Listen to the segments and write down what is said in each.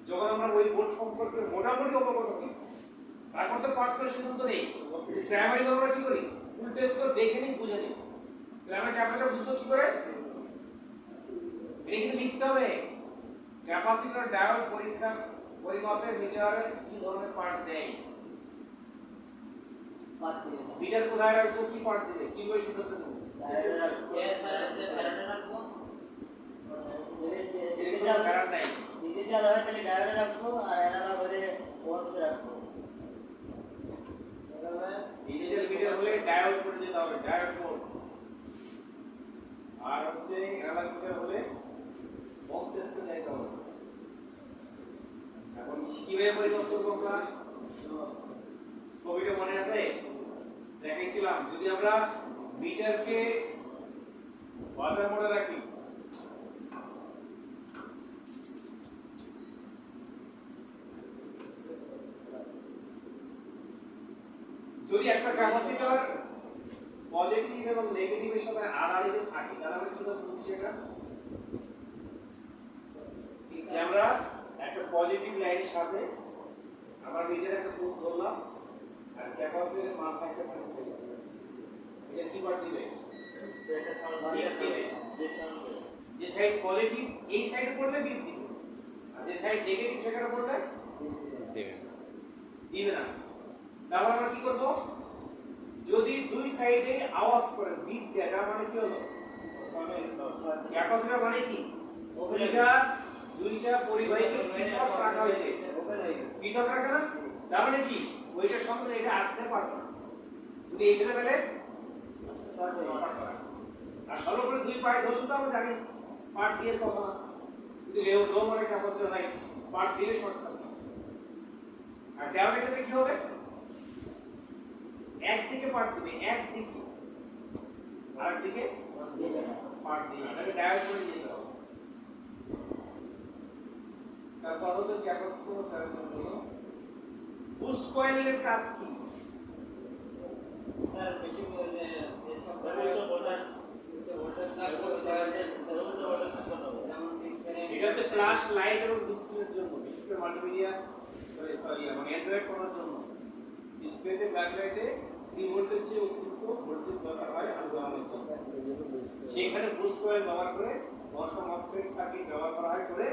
যখন আমরা ওই বোর্ড সম্পর্কে মোটামুটি অবগত হই, তারপর তো পার্সোনাল সিদ্ধান্ত নেই। প্রাইমারি আমরা কি করি? ফুল টেস্ট করে দেখে নিই, বুঝে নিই। প্রাইমারি ক্যাপাসিটর বুঝতে কি করে? এটা কিন্তু লিখতে হবে। ক্যাপাসিটর ডায়োড পরীক্ষা পরিমাপে মিটারে কি ধরনের পার্ট দেয়? মিটার কোথায় রাখবো, কি পার্ট দিবে, কি বই সিদ্ধান্ত নেব? ডায়োড রাখবো, স্যার আছে ফ্যারাডে রাখবো। ডিজিটাল ফ্যারাড নাই। ডিজিটাল হয় তাহলে ডায়োডে রাখবো, আর অ্যানালগ হলে ওহমস রাখবো। ডিজিটাল মিটার হলে ডায়োড করে যেতে হবে, ডায়োড কোড। আর হচ্ছে অ্যানালগ মিটার হলে ওহমস কে যাইতে হবে। এখন কিভাবে পরিবর্তন করব? ছবিটা মনে আছে? দেখাইছিলাম যদি আমরা মিটারকে বাজার মোডে রাখি, যদি একটা ক্যাপাসিটর পজিটিভ এবং নেগেটিভের সাথে আড়াআড়িতে থাকে তাহলে আমরা কি করব? সেটা যে আমরা একটা পজিটিভ লাইনের সাথে আমরা মিটার একটা পুট ধরলাম আর ক্যাপাসিটরের মান থাকতে পারে, এটা কি বার দিবে? এটা সলভ দিবে। যে সাইড পজিটিভ এই সাইডে পড়লে বিপ দিবে, আর যে সাইড নেগেটিভ সেখানে পড়লে দিবে দিবে না। তাহলে আমরা কি করব? যদি দুই সাইডে আওয়াজ করে বিপ দেয়, তার মানে কি হলো? ক্যাপাসিটর মানে কি? দুইটা পরিবাহীকে পৃথক রাখা হয়েছে, পৃথক রাখা না? তার মানে কি ওইটার সঙ্গে এটা আটকে পারবে না, যদি এই সাথে পেলে আর সর্বোপরি দুই পায়ে ধরুন তো আমরা জানি পার্ট দিয়ে কথা না, যদি লো মানে ক্যাপাসিটর নাই, পার্ট দিলে শর্ট সার্কিট। আর ডায়োডের ক্ষেত্রে কি হবে? একদিকে পার্ট দিবে, একদিকে, আরেকদিকে পার্ট দিবে, তাহলে ডায়োড করে দিতে হবে। তারপর হচ্ছে ক্যাপাসিটর, তারপর হলো বুস্ট কয়েলের কাজ কি? স্যার বেশি যে সব ভোল্টেজ লাগবে, ভোল্টেজ যেমন ডিসপ্লে এটা হচ্ছে ফ্ল্যাশ লাইট এবং ডিসপ্লের জন্য, বিশেষ করে মাল্টিমিডিয়া সরি মানে অ্যান্ড্রয়েড করার জন্য ডিসপ্লেতে ফ্ল্যাশ লাইটে 3 ভোল্টের চেয়ে অতিরিক্ত ভোল্টেজ দরকার হয় আলো জ্বালানোর জন্য। সেখানে বুস্ট কয়েল ব্যবহার করে 10 মসফেট সার্কিট ব্যবহার করা হয়, করে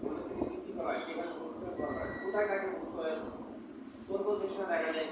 ভোল্টেজকে বৃদ্ধি করা হয়। সেখানে বুস্ট কয়েল ব্যবহার করা হয়। কোথায় থাকে বুস্ট কয়েল? কোন সেকশনে দেখা যায়?